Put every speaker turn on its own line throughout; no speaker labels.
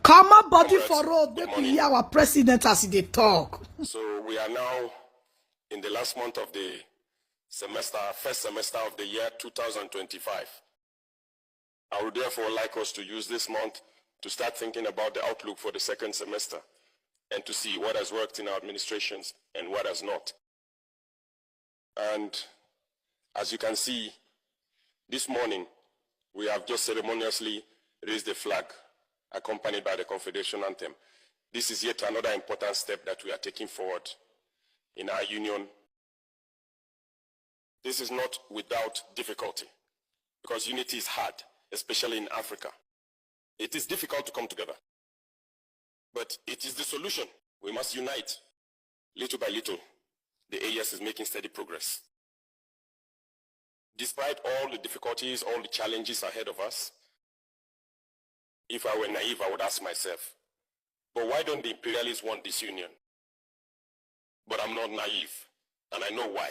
Come on, body for road. Make we hear our president as they talk.
So we are now in the last month of the semester, first semester of the year 2025. I would therefore like us to use this month to start thinking about the outlook for the second semester and to see what has worked in our administrations and what has not. And as you can see, this morning, we have just ceremoniously raised the flag accompanied by the Confederation anthem. This is yet another important step that we are taking forward in our union. This is not without difficulty, because unity is hard, especially in Africa. It is difficult to come together, but it is the solution. We must unite. Little by little, the AES is making steady progress. Despite all the difficulties, all the challenges ahead of us, if I were naive, I would ask myself, but why don't the imperialists want this union? But I'm not naive, and I know why.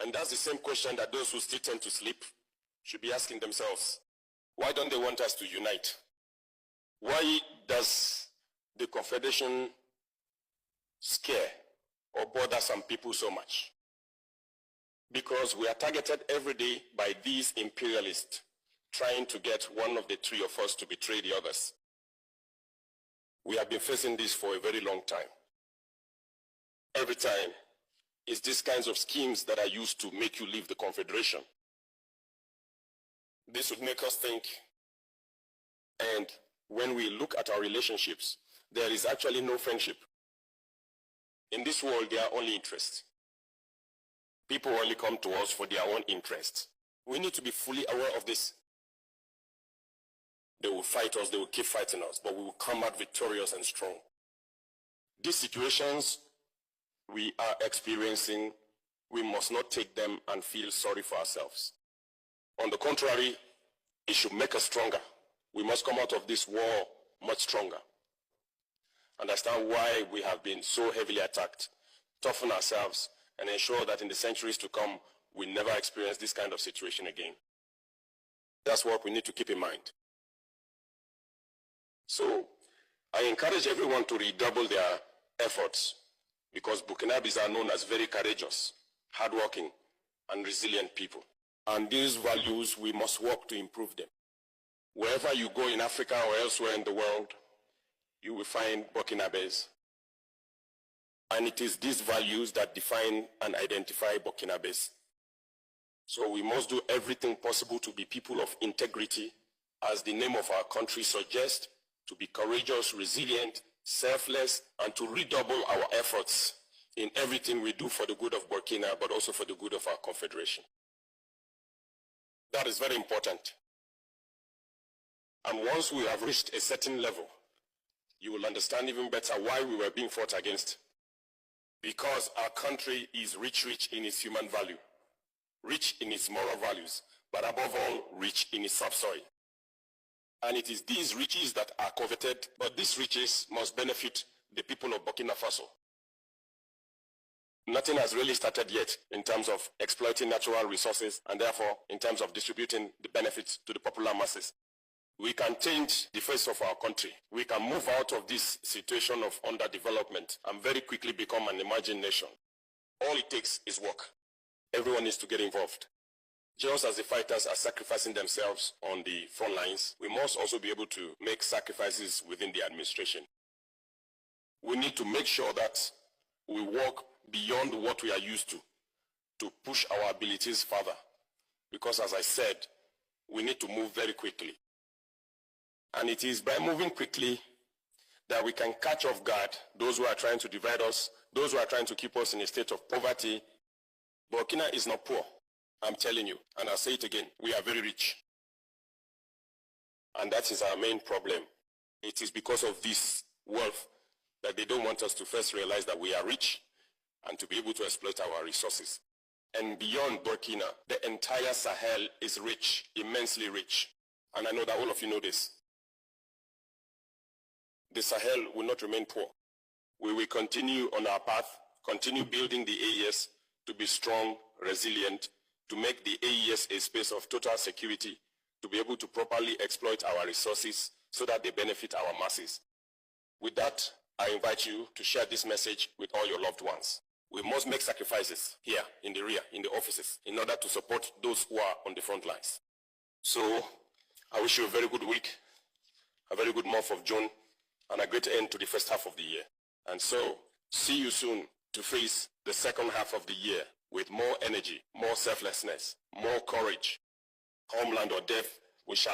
And that's the same question that those who still tend to sleep should be asking themselves. Why don't they want us to unite? Why does the Confederation scare or bother some people so much? Because we are targeted every day by these imperialists trying to get one of the three of us to betray the others. We have been facing this for a very long time. Every time, it's these kinds of schemes that are used to make you leave the Confederation. This would make us think, and when we look at our relationships, there is actually no friendship. In this world, there are only interests. People only come to us for their own interests. We need to be fully aware of this. They will fight us, they will keep fighting us, but we will come out victorious and strong. These situations we are experiencing, we must not take them and feel sorry for ourselves. On the contrary, it should make us stronger. We must come out of this war much stronger. Understand why we have been so heavily attacked, toughen ourselves, and ensure that in the centuries to come, we never experience this kind of situation again. That's what we need to keep in mind. So, I encourage everyone to redouble their efforts, because Burkinabes are known as very courageous, hardworking, and resilient people. And these values, we must work to improve them. Wherever you go in Africa or elsewhere in the world, you will find Burkinabes. And it is these values that define and identify Burkinabes. So we must do everything possible to be people of integrity, as the name of our country suggests, to be courageous, resilient, selfless, and to redouble our efforts in everything we do for the good of Burkina, but also for the good of our confederation. That is very important. And once we have reached a certain level, you will understand even better why we were being fought against. Because our country is rich in its human value, rich in its moral values, but above all, rich in its subsoil. And it is these riches that are coveted, but these riches must benefit the people of Burkina Faso. Nothing has really started yet in terms of exploiting natural resources, and therefore in terms of distributing the benefits to the popular masses. We can change the face of our country. We can move out of this situation of underdevelopment and very quickly become an emerging nation. All it takes is work. Everyone needs to get involved. Just as the fighters are sacrificing themselves on the front lines, we must also be able to make sacrifices within the administration. We need to make sure that we work beyond what we are used to push our abilities further. Because as I said, we need to move very quickly. And it is by moving quickly that we can catch off guard those who are trying to divide us, those who are trying to keep us in a state of poverty. Burkina is not poor, I'm telling you, and I'll say it again, we are very rich. And that is our main problem. It is because of this wealth that they don't want us to first realize that we are rich and to be able to exploit our resources. And beyond Burkina, the entire Sahel is rich, immensely rich. And I know that all of you know this. The Sahel will not remain poor. We will continue on our path, continue building the AES to be strong, resilient, to make the AES a space of total security, to be able to properly exploit our resources, so that they benefit our masses. With that, I invite you to share this message with all your loved ones. We must make sacrifices here, in the rear, in the offices, in order to support those who are on the front lines. So, I wish you a very good week, a very good month of June, and a great end to the first half of the year. And so, see you soon to face the second half of the year with more energy, more selflessness, more courage. Homeland or death, we shall